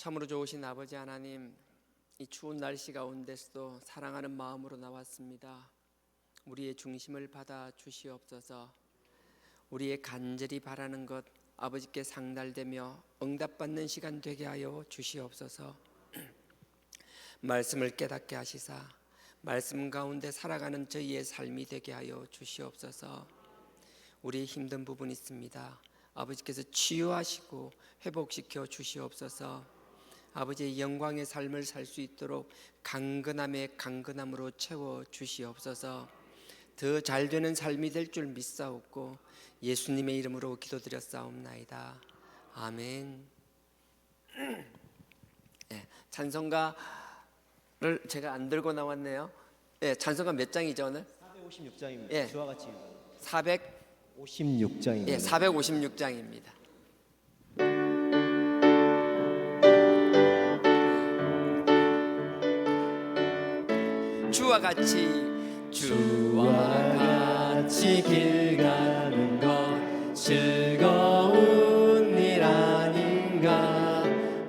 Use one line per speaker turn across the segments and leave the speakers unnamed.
참으로 좋으신 아버지 하나님, 이 추운 날씨 가운데서도 사랑하는 마음으로 나왔습니다. 우리의 중심을 받아 주시옵소서. 우리의 간절히 바라는 것 아버지께 상달되며 응답받는 시간 되게 하여 주시옵소서. 말씀을 깨닫게 하시사 말씀 가운데 살아가는 저희의 삶이 되게 하여 주시옵소서. 우리 힘든 부분 있습니다. 아버지께서 치유하시고 회복시켜 주시옵소서. 아버지의 영광의 삶을 살 수 있도록 강건함에 강건함으로 채워 주시옵소서. 더 잘되는 삶이 될 줄 믿사옵고 예수님의 이름으로 기도드렸사옵나이다. 아멘. 네, 찬송가를 제가 안 들고 나왔네요. 네, 찬송가 몇 장이죠 오늘?
456장입니다.
예.
주와 같이
456장입니다.
56장입니다.
예, 456장입니다. 주와 같이 길 가는 것 즐거운 일 아닌가.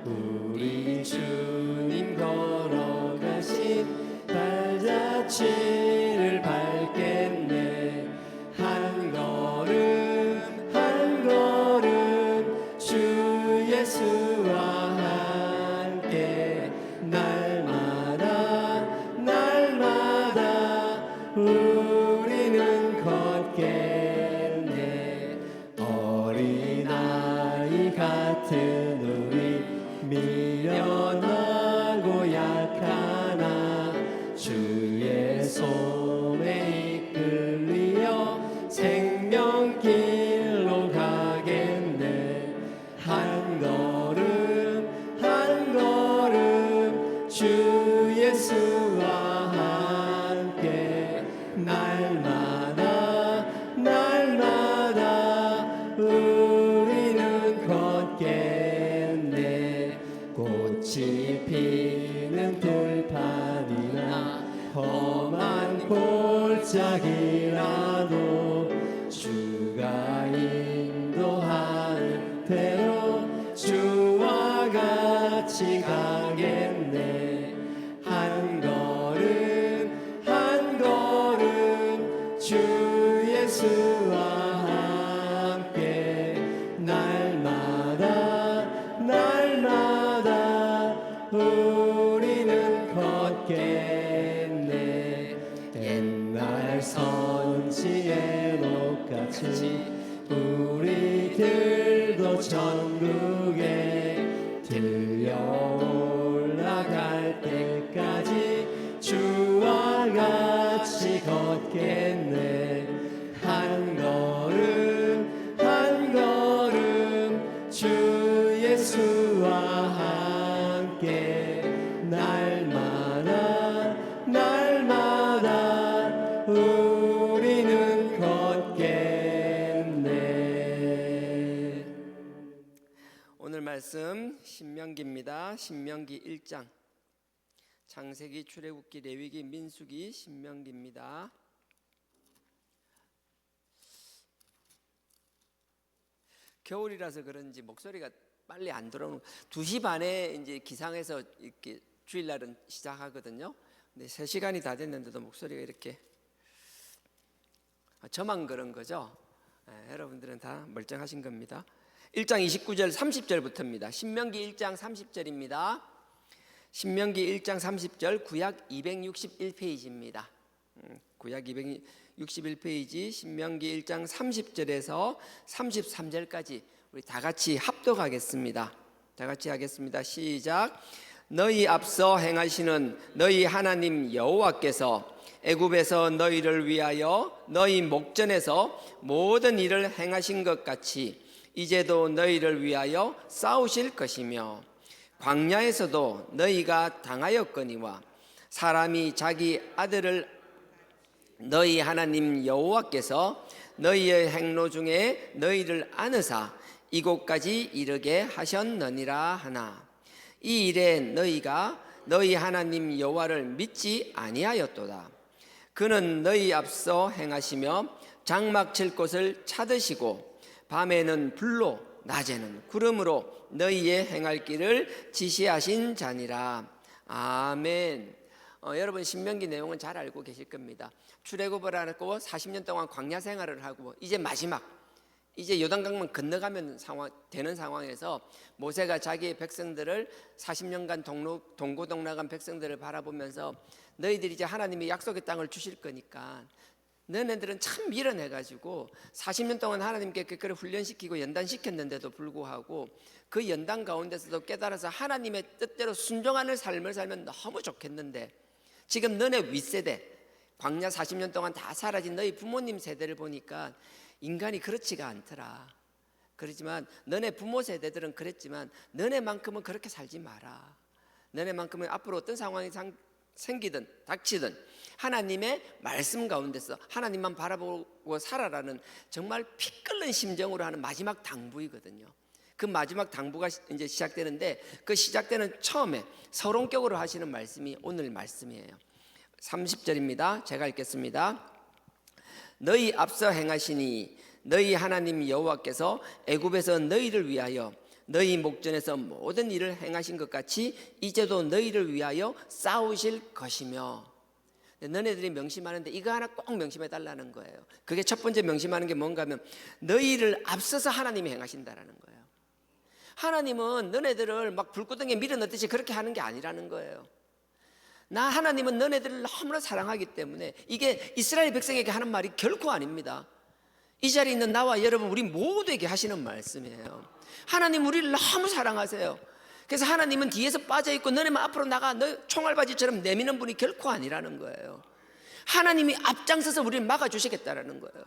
우리 주님 걸어가신 발자취를 밟겠네. 한 걸음 한 걸음 주 예수와 함께 우리는 걷겠네. 어린아이 같은 우리 미련하고 약하나 주의 손에 이끌리어 생명길로 가겠네. 한 걸음 한 걸음 주 예수와 날마다 우리는 걷겠네. 꽃이 피는 들판이나 험한 골짜기라도 주가 인도하는 대로 주와 같이 가겠네. 한 걸음 한 걸음 주 예수와 함께 날마다 우리는 걷겠네. 옛날 선지의 녹같이 우리들도 천국에 들려 올라갈 때까지 주와 같이 걷겠네. 한 걸음 한 걸음 주 예수와 함께 날마다 우리는 걷겠네. 오늘 말씀 신명기입니다. 신명기 1장. 창세기, 출애굽기, 레위기, 민수기, 신명기입니다. 겨울이라서 그런지 목소리가 빨리 안 들어오는. 2시 반에 이제 기상해서 이렇게 주일날은 시작하거든요. 근데 3시간이 다 됐는데도 목소리가 이렇게. 저만 그런 거죠? 여러분들은 다 멀쩡하신 겁니다. 1장 29절 30절부터입니다. 신명기 1장 30절입니다. 신명기 1장 30절 구약 261페이지입니다. 구약 261페이지 신명기 1장 30절에서 33절까지 우리 다 같이 합독하겠습니다. 다 같이 하겠습니다. 시작. 너희 앞서 행하시는 너희 하나님 여호와께서 애굽에서 너희를 위하여 너희 목전에서 모든 일을 행하신 것 같이 이제도 너희를 위하여 싸우실 것이며 광야에서도 너희가 당하였거니와 사람이 자기 아들을 너희 하나님 여호와께서 너희의 행로 중에 너희를 안으사 이곳까지 이르게 하셨느니라 하나 이 일에 너희가 너희 하나님 여호와를 믿지 아니하였도다. 그는 너희 앞서 행하시며 장막 칠 곳을 찾으시고 밤에는 불로 낮에는 구름으로 너희의 행할 길을 지시하신 자니라. 아멘. 여러분 신명기 내용은 잘 알고 계실 겁니다. 출애굽을 하고 40년 동안 광야 생활을 하고 이제 마지막, 이제 요단강만 건너가면 되는 상황에서 모세가 자기의 백성들을 40년간 동고동락한 백성들을 바라보면서 너희들이 이제 하나님이 약속의 땅을 주실 거니까 너네들은 참 밀어내가지고 40년 동안 하나님께 그걸 훈련시키고 연단시켰는데도 불구하고 그 연단 가운데서도 깨달아서 하나님의 뜻대로 순종하는 삶을 살면 너무 좋겠는데 지금 너네 윗세대 광야 40년 동안 다 사라진 너희 부모님 세대를 보니까 인간이 그렇지가 않더라. 그렇지만 너네 부모 세대들은 그랬지만 너네만큼은 그렇게 살지 마라. 너네만큼은 앞으로 어떤 상황이 생기든 닥치든 하나님의 말씀 가운데서 하나님만 바라보고 살아라는 정말 피 끓는 심정으로 하는 마지막 당부이거든요. 그 마지막 당부가 이제 시작되는데 그 시작되는 처음에 서론격으로 하시는 말씀이 오늘 말씀이에요. 30절입니다. 제가 읽겠습니다. 너희 앞서 행하시니 너희 하나님 여호와께서 애굽에서 너희를 위하여 너희 목전에서 모든 일을 행하신 것 같이 이제도 너희를 위하여 싸우실 것이며. 너네들이 명심하는데 이거 하나 꼭 명심해 달라는 거예요. 그게 첫 번째 명심하는 게 뭔가 하면 너희를 앞서서 하나님이 행하신다라는 거예요. 하나님은 너네들을 막 불구덩이에 밀어넣듯이 그렇게 하는 게 아니라는 거예요. 하나님은 너네들을 너무나 사랑하기 때문에 이게 이스라엘 백성에게 하는 말이 결코 아닙니다. 이 자리에 있는 나와 여러분 우리 모두에게 하시는 말씀이에요. 하나님 우리를 너무 사랑하세요. 그래서 하나님은 뒤에서 빠져있고 너네만 앞으로 나가 너 총알바지처럼 내미는 분이 결코 아니라는 거예요. 하나님이 앞장서서 우리를 막아주시겠다라는 거예요.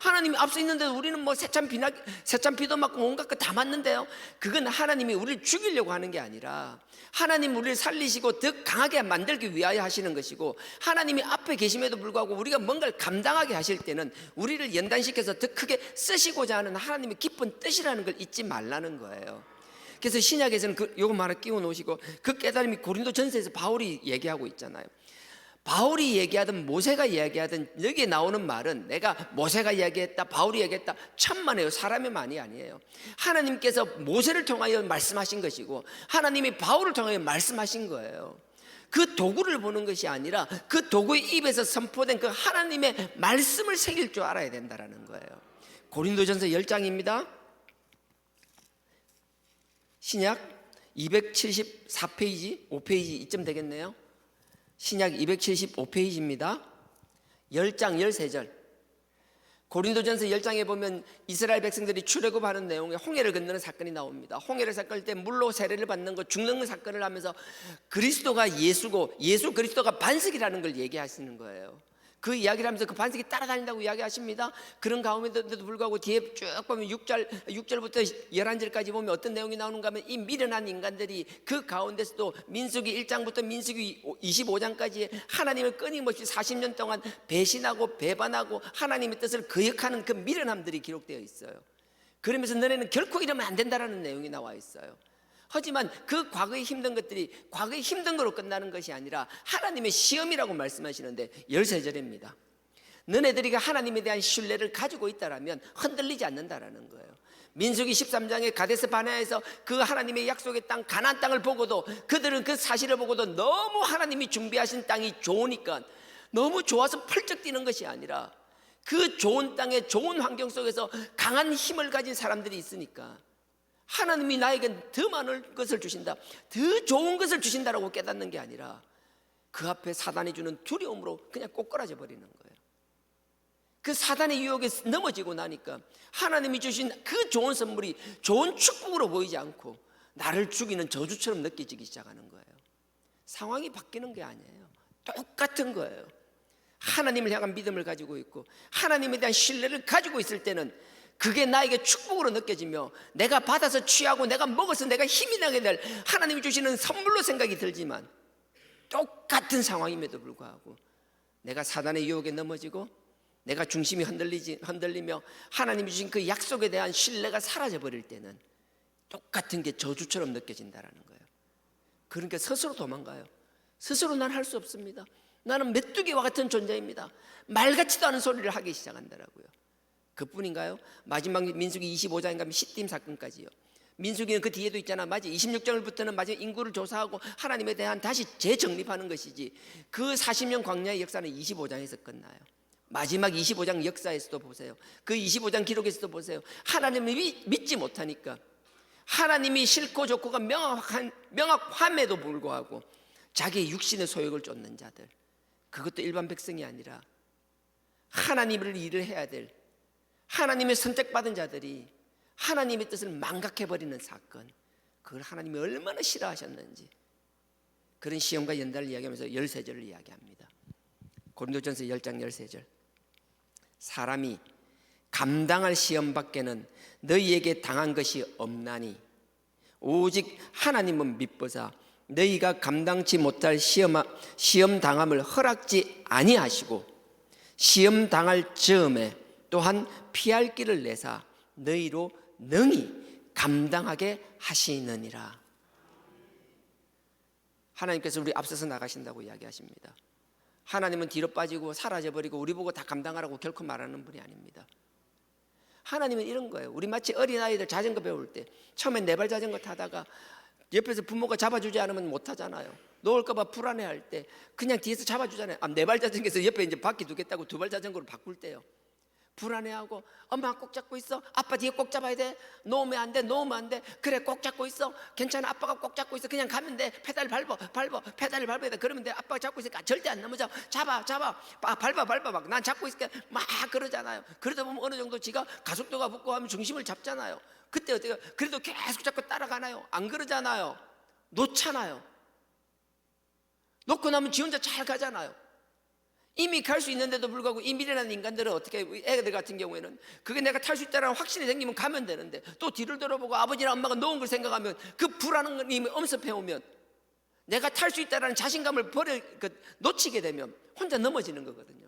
하나님이 앞서 있는데도 우리는 뭐 새참 비도 맞고 온갖 거 다 맞는데요. 그건 하나님이 우리를 죽이려고 하는 게 아니라 하나님 우리를 살리시고 더 강하게 만들기 위하여 하시는 것이고 하나님이 앞에 계심에도 불구하고 우리가 뭔가를 감당하게 하실 때는 우리를 연단시켜서 더 크게 쓰시고자 하는 하나님의 깊은 뜻이라는 걸 잊지 말라는 거예요. 그래서 신약에서는 요거 하나 끼워 놓으시고 그 깨달음이 고린도전서에서 바울이 얘기하고 있잖아요. 바울이 얘기하든 모세가 이야기하든 여기에 나오는 말은 내가 모세가 이야기했다 바울이 얘기했다 천만에요. 사람의 말이 아니에요. 하나님께서 모세를 통하여 말씀하신 것이고 하나님이 바울을 통하여 말씀하신 거예요. 그 도구를 보는 것이 아니라 그 도구의 입에서 선포된 그 하나님의 말씀을 새길 줄 알아야 된다는 거예요. 고린도전서 10장입니다 신약 274페이지 5페이지 이쯤 되겠네요. 신약 275페이지입니다 10장 13절 고린도전서 10장에 보면 이스라엘 백성들이 출애굽하는 내용에 홍해를 건너는 사건이 나옵니다. 홍해를 삭을 때 물로 세례를 받는 것 죽는 사건을 하면서 그리스도가 예수고 예수 그리스도가 반석이라는 걸 얘기하시는 거예요. 그 이야기를 하면서 그 반석이 따라다닌다고 이야기하십니다. 그런 가운데도 불구하고 뒤에 쭉 보면 6절부터 11절까지 보면 어떤 내용이 나오는가 하면 이 미련한 인간들이 그 가운데서도 민수기 1장부터 민수기 25장까지 하나님을 끊임없이 40년 동안 배신하고 배반하고 하나님의 뜻을 거역하는 그 미련함들이 기록되어 있어요. 그러면서 너네는 결코 이러면 안 된다라는 내용이 나와 있어요. 하지만 그 과거의 힘든 것들이 과거의 힘든 거로 끝나는 것이 아니라 하나님의 시험이라고 말씀하시는데 13절입니다. 너네들이 하나님에 대한 신뢰를 가지고 있다라면 흔들리지 않는다라는 거예요. 민수기 13장의 가데스 바네아에서 그 하나님의 약속의 땅 가나안 땅을 보고도 그들은 그 사실을 보고도 너무 하나님이 준비하신 땅이 좋으니까 너무 좋아서 펄쩍 뛰는 것이 아니라 그 좋은 땅에 좋은 환경 속에서 강한 힘을 가진 사람들이 있으니까 하나님이 나에게 더 많은 것을 주신다 더 좋은 것을 주신다라고 깨닫는 게 아니라 그 앞에 사단이 주는 두려움으로 그냥 꼬꾸라져 버리는 거예요. 그 사단의 유혹에 넘어지고 나니까 하나님이 주신 그 좋은 선물이 좋은 축복으로 보이지 않고 나를 죽이는 저주처럼 느껴지기 시작하는 거예요. 상황이 바뀌는 게 아니에요. 똑같은 거예요. 하나님을 향한 믿음을 가지고 있고 하나님에 대한 신뢰를 가지고 있을 때는 그게 나에게 축복으로 느껴지며 내가 받아서 취하고 내가 먹어서 내가 힘이 나게 될 하나님이 주시는 선물로 생각이 들지만 똑같은 상황임에도 불구하고 내가 사단의 유혹에 넘어지고 내가 중심이 흔들리며 하나님이 주신 그 약속에 대한 신뢰가 사라져버릴 때는 똑같은 게 저주처럼 느껴진다는 거예요. 그러니까 스스로 도망가요. 스스로 난 할 수 없습니다. 나는 메뚜기와 같은 존재입니다. 말 같지도 않은 소리를 하기 시작한다고요. 그뿐인가요? 마지막 민수기 25장에 가면 시딤 사건까지요. 민수기는 그 뒤에도 있잖아. 맞아. 26장부터는 마지막 인구를 조사하고 하나님에 대한 다시 재정립하는 것이지. 그 40년 광야의 역사는 25장에서 끝나요. 마지막 25장 역사에서도 보세요. 그 25장 기록에서도 보세요. 하나님을 믿지 못하니까 하나님이 싫고 좋고가 명확함에도 불구하고 자기의 육신의 소욕을 쫓는 자들, 그것도 일반 백성이 아니라 하나님을 일을 해야 될 하나님의 선택받은 자들이 하나님의 뜻을 망각해버리는 사건, 그걸 하나님이 얼마나 싫어하셨는지 그런 시험과 연단을 이야기하면서 13절을 이야기합니다. 고린도전서 10장 13절. 사람이 감당할 시험 밖에는 너희에게 당한 것이 없나니 오직 하나님은 미쁘사 너희가 감당치 못할 시험 당함을 허락지 아니하시고 시험 당할 즈음에 또한 피할 길을 내사 너희로 능히 감당하게 하시느니라. 하나님께서 우리 앞서서 나가신다고 이야기하십니다. 하나님은 뒤로 빠지고 사라져버리고 우리 보고 다 감당하라고 결코 말하는 분이 아닙니다. 하나님은 이런 거예요. 우리 마치 어린아이들 자전거 배울 때 처음엔 네발 자전거 타다가 옆에서 부모가 잡아주지 않으면 못 타잖아요. 놓을까봐 불안해할 때 그냥 뒤에서 잡아주잖아요. 네발 자전거에서 옆에 이제 바퀴 두겠다고 두발 자전거로 바꿀 때요. 불안해하고 엄마 꼭 잡고 있어. 아빠 뒤에 꼭 잡아야 돼. 놓으면 안 돼. 놓으면 안 돼. 그래 꼭 잡고 있어. 괜찮아. 아빠가 꼭 잡고 있어. 그냥 가면 돼. 페달 밟아. 페달을 밟아야 돼. 그러면 돼. 아빠가 잡고 있으니까 절대 안 넘어져. 잡아. 밟아. 막 난 잡고 있을게. 막 그러잖아요. 그러다 보면 어느 정도 지가 가속도가 붙고 하면 중심을 잡잖아요. 그때 어때요? 그래도 계속 잡고 따라가나요? 안 그러잖아요. 놓잖아요. 놓고 나면 지 혼자 잘 가잖아요. 이미 갈 수 있는데도 불구하고 이 미련한 인간들은 어떻게, 애들 같은 경우에는 그게 내가 탈 수 있다는 확신이 생기면 가면 되는데 또 뒤를 돌아보고 아버지나 엄마가 놓은 걸 생각하면 그 불안함이 엄습해오면 내가 탈 수 있다는 자신감을 놓치게 되면 혼자 넘어지는 거거든요.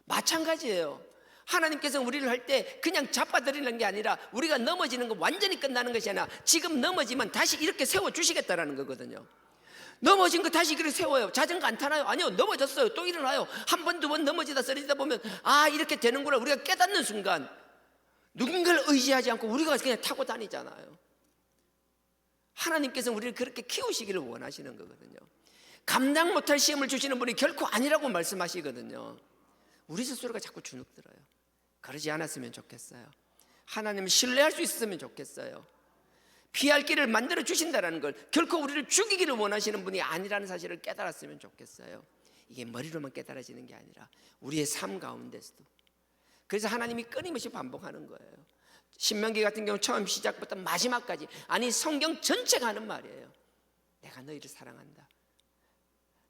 마찬가지예요. 하나님께서 우리를 할 때 그냥 잡아드리는 게 아니라 우리가 넘어지는 거 완전히 끝나는 것이 아니라 지금 넘어지면 다시 이렇게 세워주시겠다라는 거거든요. 넘어진 거 다시 그렇게 세워요. 자전거 안 타나요? 아니요. 넘어졌어요. 또 일어나요. 한 번, 두 번 넘어지다 쓰러지다 보면 이렇게 되는구나. 우리가 깨닫는 순간 누군가를 의지하지 않고 우리가 그냥 타고 다니잖아요. 하나님께서 우리를 그렇게 키우시기를 원하시는 거거든요. 감당 못할 시험을 주시는 분이 결코 아니라고 말씀하시거든요. 우리 스스로가 자꾸 주눅들어요. 그러지 않았으면 좋겠어요. 하나님을 신뢰할 수 있었으면 좋겠어요. 피할 길을 만들어 주신다는 걸 결코 우리를 죽이기를 원하시는 분이 아니라는 사실을 깨달았으면 좋겠어요. 이게 머리로만 깨달아지는 게 아니라 우리의 삶 가운데서도. 그래서 하나님이 끊임없이 반복하는 거예요. 신명기 같은 경우 처음 시작부터 마지막까지, 아니 성경 전체가 하는 말이에요. 내가 너희를 사랑한다.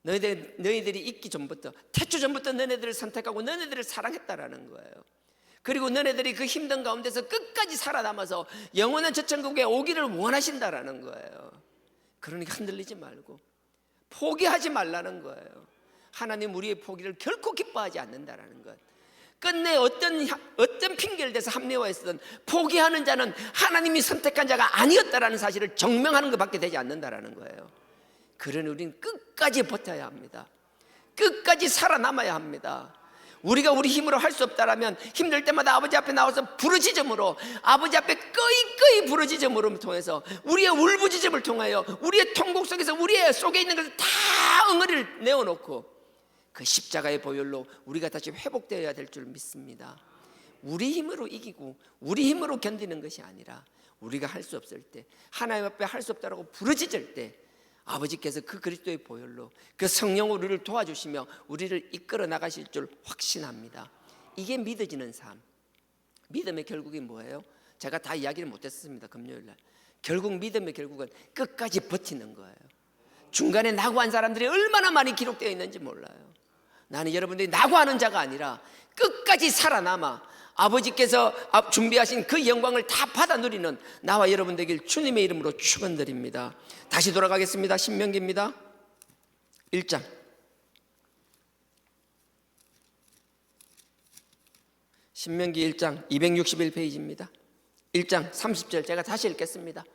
너희들이 있기 전부터, 태초 전부터 너네들을 선택하고 너네들을 사랑했다라는 거예요. 그리고 너네들이 그 힘든 가운데서 끝까지 살아남아서 영원한 저 천국에 오기를 원하신다라는 거예요. 그러니까 흔들리지 말고 포기하지 말라는 거예요. 하나님 우리의 포기를 결코 기뻐하지 않는다라는 것. 끝내 어떤 핑계를 대서 합리화했든 포기하는 자는 하나님이 선택한 자가 아니었다라는 사실을 증명하는 것밖에 되지 않는다라는 거예요. 그러니 우리는 끝까지 버텨야 합니다. 끝까지 살아남아야 합니다. 우리가 우리 힘으로 할 수 없다라면 힘들 때마다 아버지 앞에 나와서 부르짖음으로, 아버지 앞에 끄이 부르짖음으로 통해서 우리의 울부짖음을 통하여 우리의 통곡 속에서 우리의 속에 있는 것을 다 응어리를 내어놓고 그 십자가의 보혈로 우리가 다시 회복되어야 될 줄 믿습니다. 우리 힘으로 이기고 우리 힘으로 견디는 것이 아니라 우리가 할 수 없을 때, 하나님 앞에 할 수 없다라고 부르짖을 때 아버지께서 그 그리스도의 보혈로 그 성령으로 우리를 도와주시며 우리를 이끌어 나가실 줄 확신합니다. 이게 믿어지는 삶. 믿음의 결국이 뭐예요? 제가 다 이야기를 못했습니다. 금요일날. 결국 믿음의 결국은 끝까지 버티는 거예요. 중간에 낙오한 사람들이 얼마나 많이 기록되어 있는지 몰라요. 나는 여러분들이 낙오하는 자가 아니라 끝까지 살아남아 아버지께서 준비하신 그 영광을 다 받아 누리는 나와 여러분 되길 주님의 이름으로 축원드립니다. 다시 돌아가겠습니다. 신명기입니다. 1장. 신명기 1장 261페이지입니다. 1장 30절 제가 다시 읽겠습니다.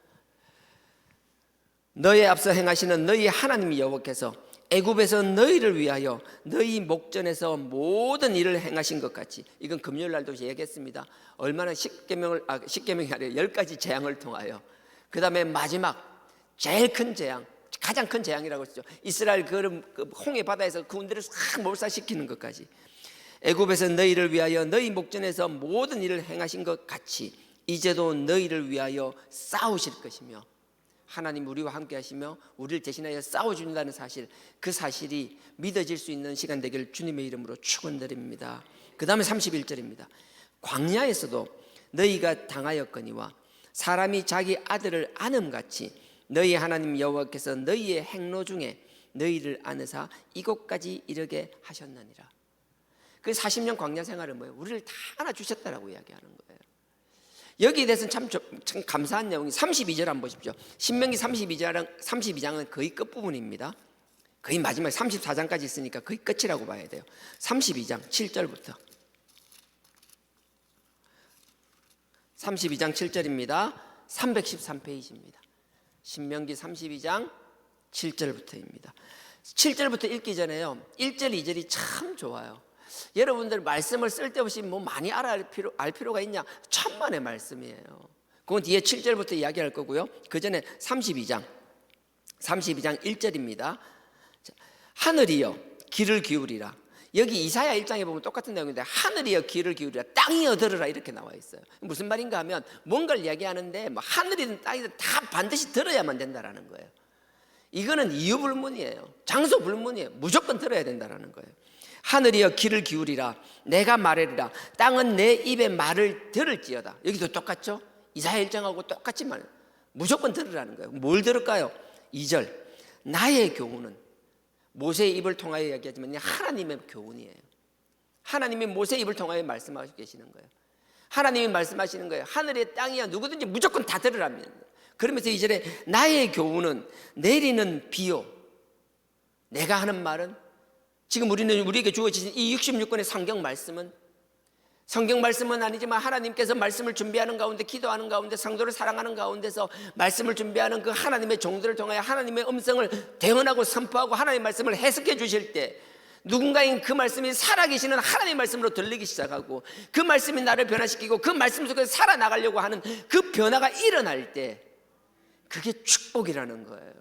너의 앞서 행하시는 너희 하나님 여호와께서 애굽에서 너희를 위하여 너희 목전에서 모든 일을 행하신 것 같이. 이건 금요일 날도 얘기했습니다. 얼마나 십계명이 아니라 10가지 재앙을 통하여, 그 다음에 마지막 제일 큰 재앙, 가장 큰 재앙이라고 했죠. 이스라엘 그 홍해 바다에서 그 군대를 싹 몰살시키는 것까지. 애굽에서 너희를 위하여 너희 목전에서 모든 일을 행하신 것 같이 이제도 너희를 위하여 싸우실 것이며, 하나님 우리와 함께 하시며 우리를 대신하여 싸워준다는 사실, 그 사실이 믿어질 수 있는 시간 되기를 주님의 이름으로 축원드립니다. 그 다음에 31절입니다. 광야에서도 너희가 당하였거니와 사람이 자기 아들을 안음같이 너희 하나님 여호와께서 너희의 행로 중에 너희를 안으사 이곳까지 이르게 하셨느니라. 그 40년 광야 생활은 뭐예요? 우리를 다 안아주셨다라고 이야기하는 거예요. 여기에 대해서는 참 감사한 내용이 32절 한번 보십시오. 신명기 32장은 거의 끝부분입니다. 거의 마지막 34장까지 있으니까 거의 끝이라고 봐야 돼요. 32장 7절부터 32장 7절입니다. 313페이지입니다. 신명기 32장 7절부터입니다. 7절부터 읽기 전에요, 1절 2절이 참 좋아요. 여러분들 말씀을 쓸데없이 뭐 많이 알 필요가 있냐? 천만의 말씀이에요. 그건 뒤에 7절부터 이야기할 거고요. 그 전에 32장 1절입니다. 하늘이여 귀를 기울이라. 여기 이사야 1장에 보면 똑같은 내용인데, 하늘이여 귀를 기울이라, 땅이여 들으라, 이렇게 나와 있어요. 무슨 말인가 하면 뭔가를 이야기하는데 뭐 하늘이든 땅이든 다 반드시 들어야만 된다라는 거예요. 이거는 이유 불문이에요. 장소 불문이에요. 무조건 들어야 된다라는 거예요. 하늘이여 귀를 기울이라, 내가 말하리라, 땅은 내 입의 말을 들을지어다. 여기도 똑같죠? 이사야 1장하고 똑같이 말, 무조건 들으라는 거예요. 뭘 들을까요? 2절, 나의 교훈은, 모세의 입을 통하여 이야기하지만 하나님의 교훈이에요. 하나님이 모세의 입을 통하여 말씀하시고 계시는 거예요. 하나님이 말씀하시는 거예요. 하늘의 땅이야 누구든지 무조건 다 들으라면. 그러면서 2절에 나의 교훈은 내리는 비요. 내가 하는 말은, 지금 우리에게 주어지신 이 66권의 성경 말씀은 아니지만 하나님께서 말씀을 준비하는 가운데, 기도하는 가운데, 성도를 사랑하는 가운데서 말씀을 준비하는 그 하나님의 종들을 통하여 하나님의 음성을 대언하고 선포하고 하나님의 말씀을 해석해 주실 때, 누군가인 그 말씀이 살아계시는 하나님의 말씀으로 들리기 시작하고, 그 말씀이 나를 변화시키고 그 말씀 속에서 살아나가려고 하는 그 변화가 일어날 때, 그게 축복이라는 거예요.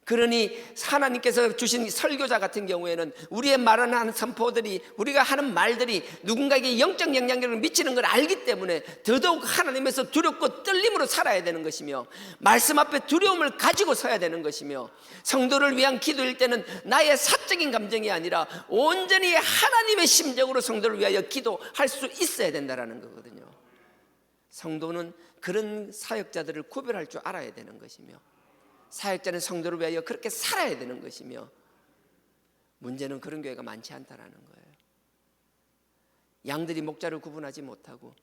그러니 하나님께서 주신 설교자 같은 경우에는 우리의 말하는 선포들이, 우리가 하는 말들이 누군가에게 영적 영향력을 미치는 걸 알기 때문에 더더욱 하나님에서 두렵고 떨림으로 살아야 되는 것이며, 말씀 앞에 두려움을 가지고 서야 되는 것이며, 성도를 위한 기도일 때는 나의 사적인 감정이 아니라 온전히 하나님의 심정으로 성도를 위하여 기도할 수 있어야 된다는 거거든요. 성도는 그런 사역자들을 구별할 줄 알아야 되는 것이며, 사역자는 성도를 위하여 그렇게 살아야 되는 것이며, 문제는 그런 교회가 많지 않다라는 거예요. 양들이 목자를 구분하지 못하고,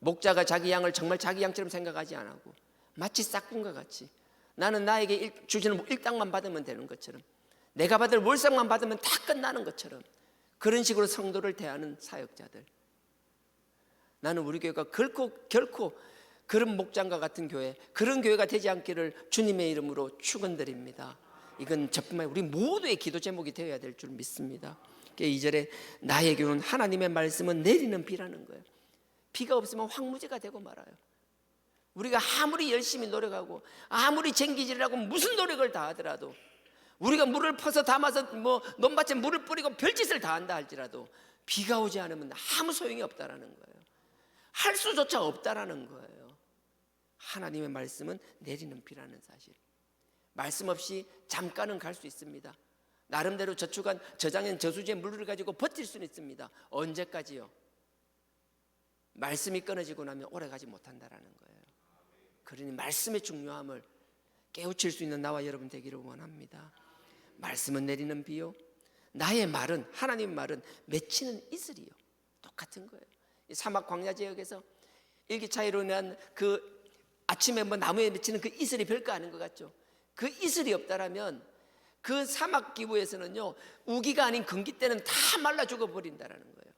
목자가 자기 양을 정말 자기 양처럼 생각하지 않고, 마치 싹군과 같이 나는 나에게 주시는 일당만 받으면 되는 것처럼, 내가 받을 월상만 받으면 다 끝나는 것처럼, 그런 식으로 성도를 대하는 사역자들, 나는 우리 교회가 결코 그런 목장과 같은 교회, 그런 교회가 되지 않기를 주님의 이름으로 축원드립니다. 이건 저뿐만 아니라 우리 모두의 기도 제목이 되어야 될 줄 믿습니다. 2절에 나의 교훈은, 하나님의 말씀은 내리는 비라는 거예요. 비가 없으면 황무지가 되고 말아요. 우리가 아무리 열심히 노력하고 아무리 쟁기질하고 무슨 노력을 다 하더라도, 우리가 물을 퍼서 담아서 뭐 논밭에 물을 뿌리고 별짓을 다 한다 할지라도 비가 오지 않으면 아무 소용이 없다라는 거예요. 할 수조차 없다라는 거예요. 하나님의 말씀은 내리는 비라는 사실. 말씀 없이 잠깐은 갈 수 있습니다. 나름대로 저축한 저장한 저수지의 물을 가지고 버틸 수는 있습니다. 언제까지요? 말씀이 끊어지고 나면 오래 가지 못한다라는 거예요. 그러니 말씀의 중요함을 깨우칠 수 있는 나와 여러분 되기를 원합니다. 말씀은 내리는 비요, 나의 말은, 하나님의 말은 맺히는 이슬이요. 똑같은 거예요. 이 사막 광야 지역에서 일기차이로 인한 그 아침에 뭐 나무에 맺히는 그 이슬이 별거 아닌 것 같죠. 그 이슬이 없다라면 그 사막 기후에서는요, 우기가 아닌 건기 때는 다 말라 죽어버린다라는 거예요.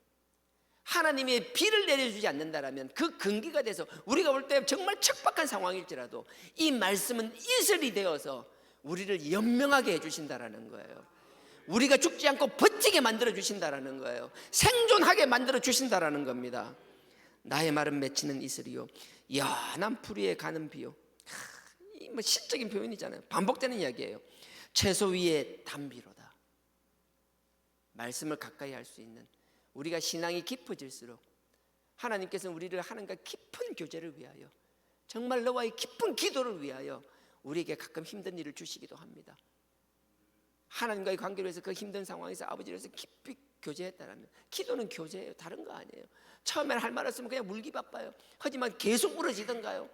하나님의 비를 내려주지 않는다라면 그 건기가 돼서 우리가 볼 때 정말 척박한 상황일지라도 이 말씀은 이슬이 되어서 우리를 연명하게 해주신다라는 거예요. 우리가 죽지 않고 버티게 만들어 주신다라는 거예요. 생존하게 만들어 주신다라는 겁니다. 나의 말은 맺히는 이슬이요 연한 풀 위에 가는 비요. 이 뭐 시적인 표현이잖아요. 반복되는 이야기예요. 채소 위에 담비로다. 말씀을 가까이 할 수 있는, 우리가 신앙이 깊어질수록 하나님께서는 우리를 하나님과 깊은 교제를 위하여, 정말 너와의 깊은 기도를 위하여 우리에게 가끔 힘든 일을 주시기도 합니다. 하나님과의 관계로 해서 그 힘든 상황에서 아버지를 해서 깊이 교제했다라면, 기도는 교제예요. 다른 거 아니에요. 처음에는 할 말 없으면 그냥 물기 바빠요. 하지만 계속 울어지던가요?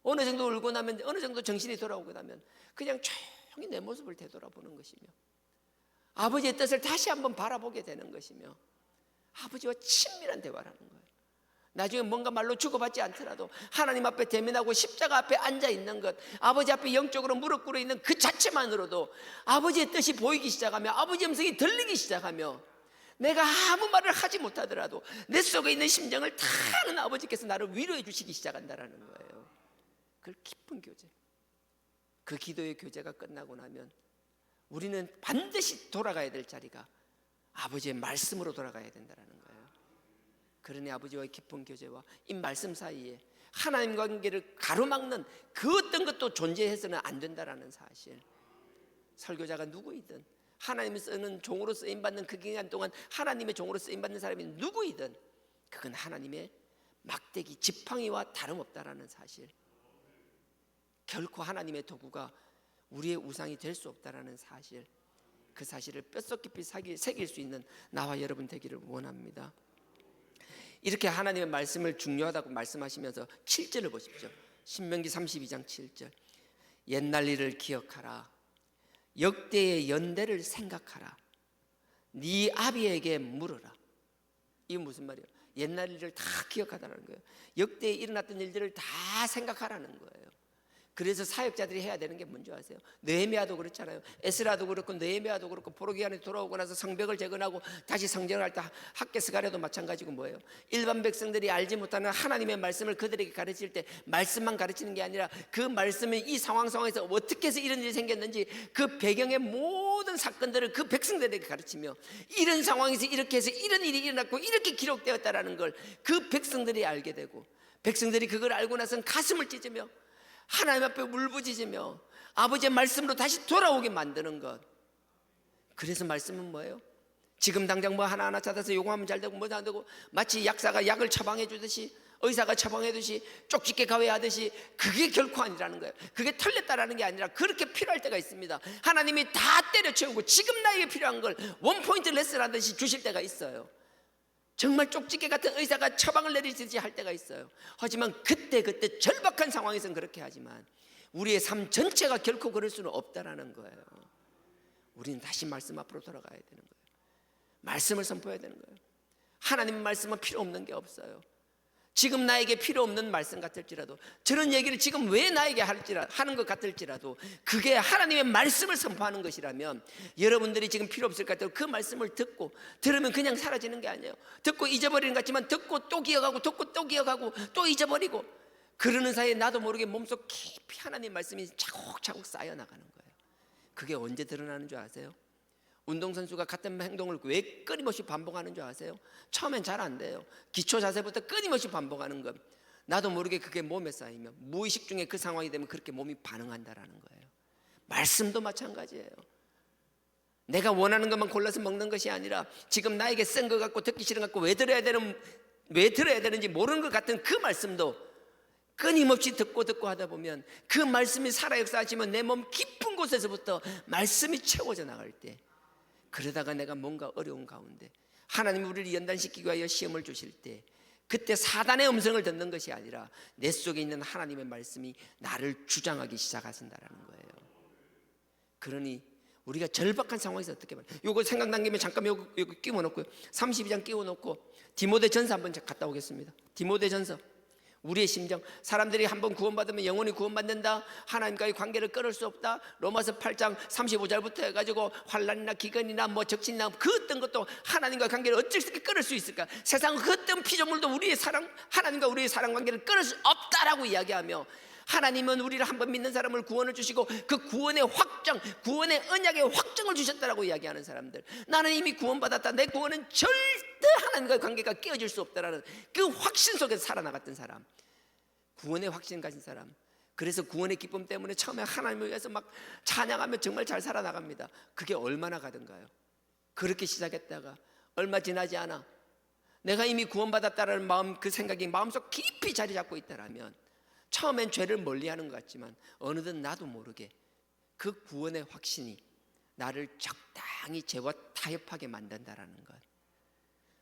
어느 정도 울고 나면, 어느 정도 정신이 돌아오고 나면 그냥 조용히 내 모습을 되돌아보는 것이며, 아버지의 뜻을 다시 한번 바라보게 되는 것이며, 아버지와 친밀한 대화를 하는 거예요. 나중에 뭔가 말로 주고받지 않더라도 하나님 앞에 대면하고 십자가 앞에 앉아 있는 것, 아버지 앞에 영적으로 무릎 꿇어 있는 그 자체만으로도 아버지의 뜻이 보이기 시작하며, 아버지의 음성이 들리기 시작하며, 내가 아무 말을 하지 못하더라도 내 속에 있는 심정을 다 아는 아버지께서 나를 위로해 주시기 시작한다는 거예요. 그 깊은 교제, 그 기도의 교제가 끝나고 나면 우리는 반드시 돌아가야 될 자리가 아버지의 말씀으로 돌아가야 된다는 거예요. 그러니 아버지와의 깊은 교제와 이 말씀 사이에 하나님 관계를 가로막는 그 어떤 것도 존재해서는 안 된다는 사실, 설교자가 누구이든 하나님이 쓰는 종으로 쓰임받는 그 기간 동안 하나님의 종으로 쓰임받는 사람이 누구이든 그건 하나님의 막대기 지팡이와 다름없다라는 사실, 결코 하나님의 도구가 우리의 우상이 될 수 없다라는 사실, 그 사실을 뼛속 깊이 새길 수 있는 나와 여러분 되기를 원합니다. 이렇게 하나님의 말씀을 중요하다고 말씀하시면서 7절을 보십시오. 신명기 32장 7절. 옛날 일을 기억하라. 역대의 연대를 생각하라. 네 아비에게 물어라. 이게 무슨 말이에요? 옛날 일을 다 기억하라는 거예요. 역대에 일어났던 일들을 다 생각하라는 거예요. 그래서 사역자들이 해야 되는 게 뭔지 아세요? 느헤미야도 그렇잖아요. 에스라도 그렇고 느헤미야도 그렇고 포로기간에 돌아오고 나서 성벽을 재건하고 다시 성전을 할 때 학개스가랴도 마찬가지고 뭐예요? 일반 백성들이 알지 못하는 하나님의 말씀을 그들에게 가르칠 때 말씀만 가르치는 게 아니라 그 말씀이 이 상황에서 어떻게 해서 이런 일이 생겼는지 그 배경의 모든 사건들을 그 백성들에게 가르치며, 이런 상황에서 이렇게 해서 이런 일이 일어났고 이렇게 기록되었다라는 걸 그 백성들이 알게 되고, 백성들이 그걸 알고 나서는 가슴을 찢으며 하나님 앞에 울부짖으며 아버지의 말씀으로 다시 돌아오게 만드는 것. 그래서 말씀은 뭐예요? 지금 당장 뭐 하나하나 찾아서 요구하면 잘 되고 뭐 안 되고, 마치 약사가 약을 처방해 주듯이, 의사가 처방해 주듯이 쪽집게 가외하듯이, 그게 결코 아니라는 거예요. 그게 틀렸다라는 게 아니라 그렇게 필요할 때가 있습니다. 하나님이 다 때려치우고 지금 나에게 필요한 걸 원포인트 레슨 하듯이 주실 때가 있어요. 정말 쪽집게 같은 의사가 처방을 내리듯이 할 때가 있어요. 하지만 그때 절박한 상황에서는 그렇게 하지만 우리의 삶 전체가 결코 그럴 수는 없다라는 거예요. 우리는 다시 말씀 앞으로 돌아가야 되는 거예요. 말씀을 선포해야 되는 거예요. 하나님의 말씀은 필요 없는 게 없어요. 지금 나에게 필요 없는 말씀 같을지라도, 저런 얘기를 지금 왜 나에게 하는 것 같을지라도, 그게 하나님의 말씀을 선포하는 것이라면 여러분들이 지금 필요 없을 것 같아도 그 말씀을 듣고, 들으면 그냥 사라지는 게 아니에요. 듣고 잊어버리는 것 같지만 듣고 또 기억하고, 듣고 또 기억하고, 또 잊어버리고, 그러는 사이에 나도 모르게 몸속 깊이 하나님의 말씀이 차곡차곡 쌓여나가는 거예요. 그게 언제 드러나는 줄 아세요? 운동선수가 같은 행동을 왜 끊임없이 반복하는 줄 아세요? 처음엔 잘 안 돼요. 기초 자세부터 끊임없이 반복하는 것, 나도 모르게 그게 몸에 쌓이면 무의식 중에 그 상황이 되면 그렇게 몸이 반응한다라는 거예요. 말씀도 마찬가지예요. 내가 원하는 것만 골라서 먹는 것이 아니라 지금 나에게 쓴 것 같고 듣기 싫은 것 같고 왜 들어야 되는지 모르는 것 같은 그 말씀도 끊임없이 듣고 하다 보면 그 말씀이 살아 역사하시면 내 몸 깊은 곳에서부터 말씀이 채워져 나갈 때, 그러다가 내가 뭔가 어려운 가운데 하나님이 우리를 연단시키기 위하여 시험을 주실 때, 그때 사단의 음성을 듣는 것이 아니라 내 속에 있는 하나님의 말씀이 나를 주장하기 시작하신다는 거예요. 그러니 우리가 절박한 상황에서 어떻게 말해요? 요거 생각난 김에 잠깐 요거 끼워놓고요. 32장 끼워놓고 디모데전서 한번 갔다 오겠습니다. 디모데전서. 우리의 심정, 사람들이 한번 구원받으면 영원히 구원받는다, 하나님과의 관계를 끊을 수 없다, 로마서 8장 35절부터 해가지고 환난이나 기근이나 뭐 적신이나 그 어떤 것도 하나님과 관계를 어떻게 끊을 수 있을까? 세상 그 어떤 피조물도 우리의 사랑, 하나님과 우리의 사랑 관계를 끊을 수 없다라고 이야기하며 하나님은 우리를 한번 믿는 사람을 구원을 주시고 그 구원의 확정, 구원의 언약의 확정을 주셨다라고 이야기하는 사람들, 나는 이미 구원받았다, 내 구원은 절대 하나님과의 관계가 깨어질 수 없다라는 그 확신 속에서 살아나갔던 사람, 구원의 확신 가진 사람. 그래서 구원의 기쁨 때문에 처음에 하나님을 위해서 막 찬양하며 정말 잘 살아나갑니다. 그게 얼마나 가던가요? 그렇게 시작했다가 얼마 지나지 않아 내가 이미 구원받았다라는 마음, 그 생각이 마음속 깊이 자리 잡고 있다라면 처음엔 죄를 멀리하는 것 같지만 어느덧 나도 모르게 그 구원의 확신이 나를 적당히 죄와 타협하게 만든다라는 것.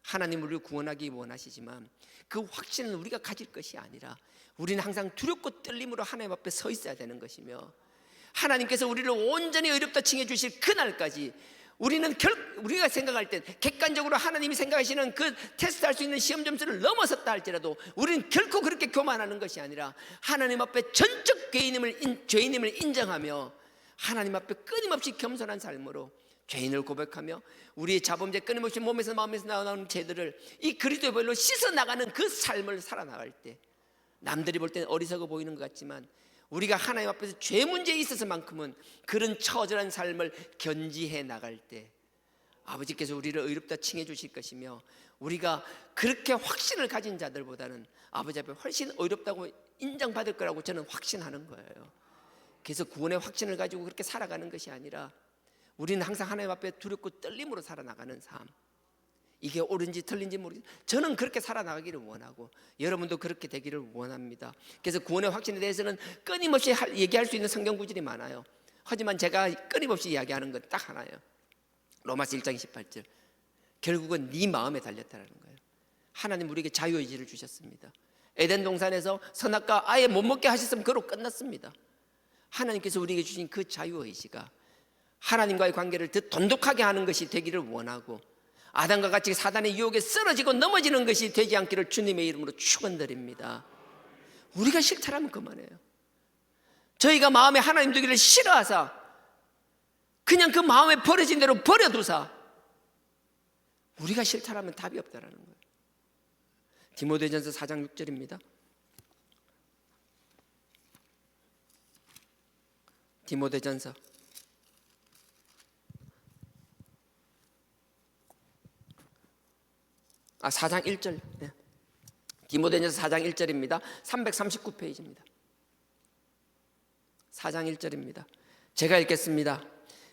하나님 우리를 구원하기 원하시지만 그 확신은 우리가 가질 것이 아니라 우리는 항상 두렵고 떨림으로 하나님 앞에 서 있어야 되는 것이며, 하나님께서 우리를 온전히 의롭다 칭해 주실 그날까지 우리가 생각할 때 객관적으로 하나님이 생각하시는 그 테스트할 수 있는 시험 점수를 넘어섰다 할지라도 우리는 결코 그렇게 교만하는 것이 아니라 하나님 앞에 전적 죄인임을 인정하며 하나님 앞에 끊임없이 겸손한 삶으로 죄인을 고백하며 우리의 자범죄, 끊임없이 몸에서 마음에서 나오는 죄들을 이 그리스도의 보혈로 씻어나가는 그 삶을 살아나갈 때, 남들이 볼 때는 어리석어 보이는 것 같지만 우리가 하나님 앞에서 죄 문제에 있어서만큼은 그런 처절한 삶을 견지해 나갈 때 아버지께서 우리를 의롭다 칭해 주실 것이며, 우리가 그렇게 확신을 가진 자들보다는 아버지 앞에 훨씬 의롭다고 인정받을 거라고 저는 확신하는 거예요. 그래서 구원의 확신을 가지고 그렇게 살아가는 것이 아니라 우리는 항상 하나님 앞에 두렵고 떨림으로 살아나가는 삶, 이게 옳은지 틀린지 모르겠어요. 저는 그렇게 살아나가기를 원하고 여러분도 그렇게 되기를 원합니다. 그래서 구원의 확신에 대해서는 끊임없이 얘기할 수 있는 성경 구절이 많아요. 하지만 제가 끊임없이 이야기하는 건 딱 하나예요. 로마서 1장 28절, 결국은 네 마음에 달렸다라는 거예요. 하나님 우리에게 자유의지를 주셨습니다. 에덴 동산에서 선악과 아예 못 먹게 하셨으면 그로 끝났습니다. 하나님께서 우리에게 주신 그 자유의지가 하나님과의 관계를 더 돈독하게 하는 것이 되기를 원하고, 아담과 같이 사단의 유혹에 쓰러지고 넘어지는 것이 되지 않기를 주님의 이름으로 축원드립니다. 우리가 싫다라면 그만해요. 저희가 마음에 하나님 두기를 싫어하사 그냥 그 마음에 버려진 대로 버려두사 우리가 싫다라면 답이 없다라는 거예요. 디모데전서 4장 6절입니다. 디모데전서 4장 1절. 디모데전서 4장 1절입니다. 339페이지입니다. 4장 1절입니다. 제가 읽겠습니다.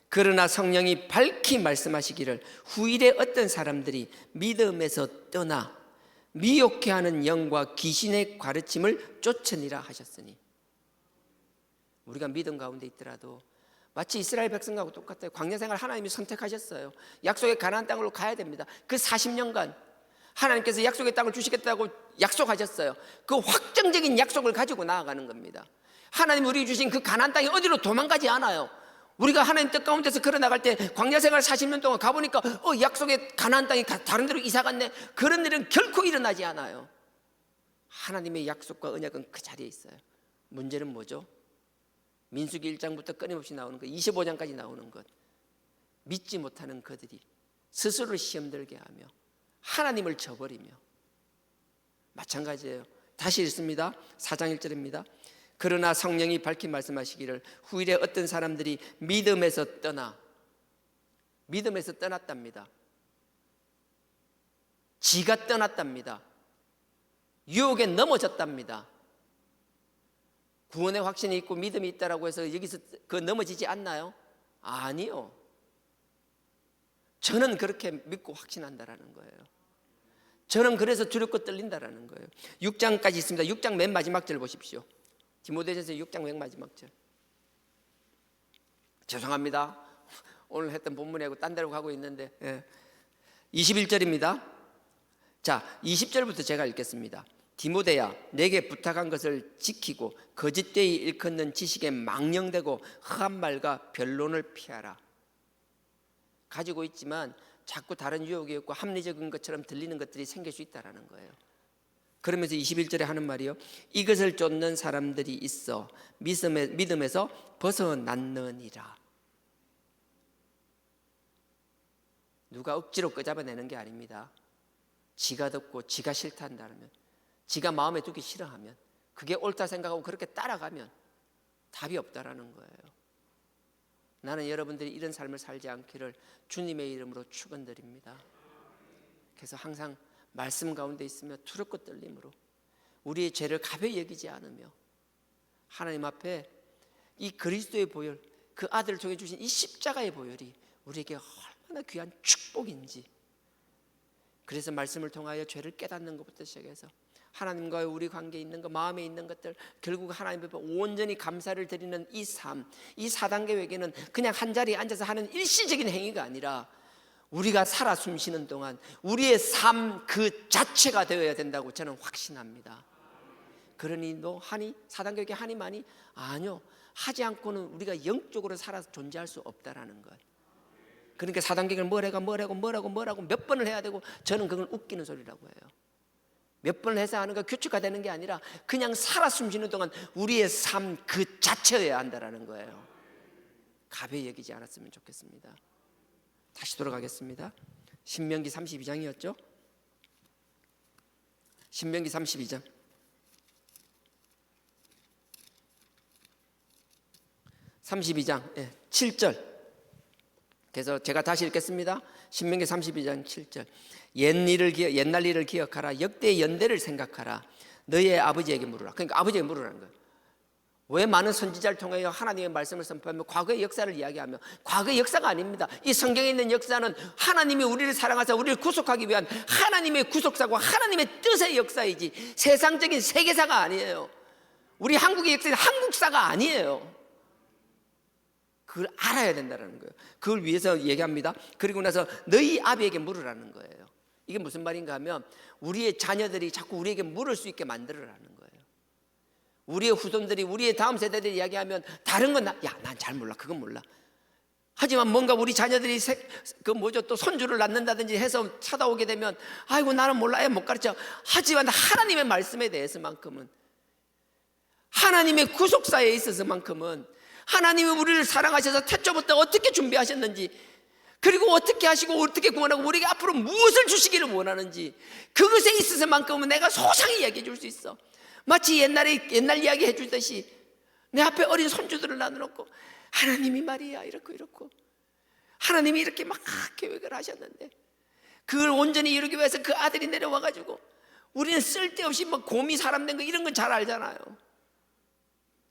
그러나 성령이 밝히 말씀하시기를 후일에 어떤 사람들이 믿음에서 떠나 미혹해 하는 영과 귀신의 가르침을 쫓으니라 하셨으니, 우리가 믿음 가운데 있더라도 마치 이스라엘 백성하고 똑같아요. 광야생활 하나님이 선택하셨어요. 약속의 가나안 땅으로 가야 됩니다. 그 40년간 하나님께서 약속의 땅을 주시겠다고 약속하셨어요. 그 확정적인 약속을 가지고 나아가는 겁니다. 하나님 우리에게 주신 그 가나안 땅이 어디로 도망가지 않아요. 우리가 하나님 뜻 가운데서 걸어나갈 때 광야생활 40년 동안 가보니까 약속의 가나안 땅이 다른 데로 이사갔네, 그런 일은 결코 일어나지 않아요. 하나님의 약속과 언약은 그 자리에 있어요. 문제는 뭐죠? 민수기 1장부터 끊임없이 나오는 것, 25장까지 나오는 것, 믿지 못하는 그들이 스스로를 시험들게 하며 하나님을 저버리며, 마찬가지예요. 다시 읽습니다. 4장 1절입니다. 그러나 성령이 밝히 말씀하시기를 후일에 어떤 사람들이 믿음에서 떠났답니다. 지가 떠났답니다. 유혹에 넘어졌답니다. 구원의 확신이 있고 믿음이 있다라고 해서 여기서 그 넘어지지 않나요? 아니요. 저는 그렇게 믿고 확신한다라는 거예요. 저는 그래서 두렵고 떨린다라는 거예요. 6장까지 있습니다. 6장 맨 마지막 절 보십시오. 디모데전서 6장 맨 마지막 절. 죄송합니다. 오늘 했던 본문하고 딴 데로 가고 있는데 21절입니다. 자, 20절부터 제가 읽겠습니다. 디모데야, 내게 부탁한 것을 지키고 거짓되이 일컫는 지식에 망령되고 흑한 말과 변론을 피하라. 가지고 있지만 자꾸 다른 유혹이 있고 합리적인 것처럼 들리는 것들이 생길 수 있다는 거예요. 그러면서 21절에 하는 말이요, 이것을 쫓는 사람들이 있어 믿음에서 벗어났느니라. 누가 억지로 끄잡아내는 게 아닙니다. 지가 듣고 지가 싫다 한다면, 지가 마음에 두기 싫어하면 그게 옳다 생각하고 그렇게 따라가면 답이 없다라는 거예요. 나는 여러분들이 이런 삶을 살지 않기를 주님의 이름으로 축원드립니다. 그래서 항상 말씀 가운데 있으며 두렵고 떨림으로 우리의 죄를 가벼이 여기지 않으며 하나님 앞에 이 그리스도의 보혈, 그 아들을 통해 주신 이 십자가의 보혈이 우리에게 얼마나 귀한 축복인지, 그래서 말씀을 통하여 죄를 깨닫는 것부터 시작해서 하나님과의 우리 관계에 있는 것, 마음에 있는 것들, 결국 하나님 앞에 온전히 감사를 드리는 이 삶, 이 4단계 회개는 그냥 한 자리에 앉아서 하는 일시적인 행위가 아니라 우리가 살아 숨쉬는 동안 우리의 삶 그 자체가 되어야 된다고 저는 확신합니다. 그러니 너 하니? 4단계 회개 하니 마니? 아니요, 하지 않고는 우리가 영적으로 살아서 존재할 수 없다라는 것. 그러니까 4단계를 뭐라고 몇 번을 해야 되고, 저는 그걸 웃기는 소리라고 해요. 몇 번을 해서 하는 거 규칙화되는 게 아니라 그냥 살아 숨쉬는 동안 우리의 삶 그 자체여야 한다라는 거예요. 가벼이 여기지 않았으면 좋겠습니다. 다시 돌아가겠습니다. 신명기 32장이었죠? 신명기 32장 7절. 그래서 제가 다시 읽겠습니다. 신명기 32장 7절. 옛날 일을 기억하라. 역대의 연대를 생각하라. 너의 아버지에게 물으라. 그러니까 아버지에게 물으라는 거예요. 왜 많은 선지자를 통하여 하나님의 말씀을 선포하며 과거의 역사를 이야기하며, 과거의 역사가 아닙니다. 이 성경에 있는 역사는 하나님이 우리를 사랑하사 우리를 구속하기 위한 하나님의 구속사고 하나님의 뜻의 역사이지 세상적인 세계사가 아니에요. 우리 한국의 역사는 한국사가 아니에요. 그걸 알아야 된다는 거예요. 그걸 위해서 얘기합니다. 그리고 나서 너희 아비에게 물으라는 거예요. 이게 무슨 말인가 하면 우리의 자녀들이 자꾸 우리에게 물을 수 있게 만들으라는 거예요. 우리의 후손들이, 우리의 다음 세대들이 이야기하면 다른 건 난 잘 몰라, 그건 몰라. 하지만 뭔가 우리 자녀들이 또 손주를 낳는다든지 해서 찾아오게 되면 아이고 나는 몰라, 못 가르쳐. 하지만 하나님의 말씀에 대해서만큼은, 하나님의 구속사에 있어서만큼은, 하나님이 우리를 사랑하셔서 태초부터 어떻게 준비하셨는지, 그리고 어떻게 하시고 어떻게 구원하고 우리에게 앞으로 무엇을 주시기를 원하는지, 그것에 있어서만큼은 내가 소상히 얘기해 줄 수 있어. 마치 옛날 이야기 해주듯이 내 앞에 어린 손주들을 놔놓고 하나님이 말이야 이렇고 하나님이 이렇게 막 계획을 하셨는데 그걸 온전히 이루기 위해서 그 아들이 내려와가지고, 우리는 쓸데없이 뭐 곰이 사람 된 거 이런 건 잘 알잖아요.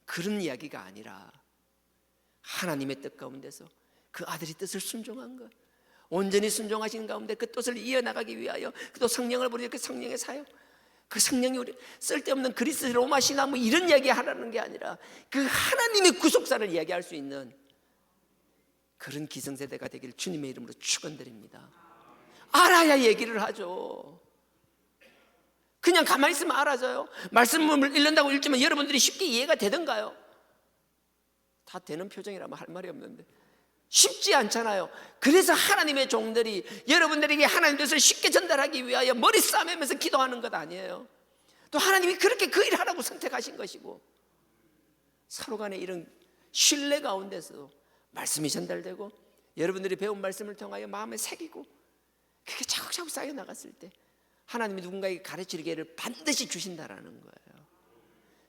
그런 이야기가 아니라 하나님의 뜻 가운데서 그 아들이 뜻을 순종한 것, 온전히 순종하신 가운데 그 뜻을 이어나가기 위하여 또 성령을 보내서 그 성령의 사역, 그 성령이 우리 쓸데없는 그리스 로마 신화 뭐 이런 이야기 하라는 게 아니라 그 하나님의 구속사를 이야기할 수 있는 그런 기성세대가 되길 주님의 이름으로 축원드립니다. 알아야 얘기를 하죠. 그냥 가만히 있으면 알아져요? 말씀을 읽는다고 읽지만 여러분들이 쉽게 이해가 되던가요? 다 되는 표정이라면 할 말이 없는데 쉽지 않잖아요. 그래서 하나님의 종들이 여러분들에게 하나님 뜻을 쉽게 전달하기 위하여 머리 싸매면서 기도하는 것 아니에요. 또 하나님이 그렇게 그 일을 하라고 선택하신 것이고, 서로 간에 이런 신뢰 가운데서 말씀이 전달되고 여러분들이 배운 말씀을 통하여 마음에 새기고 그게 차곡차곡 쌓여 나갔을 때 하나님이 누군가에게 가르칠 기회를 반드시 주신다라는 거예요.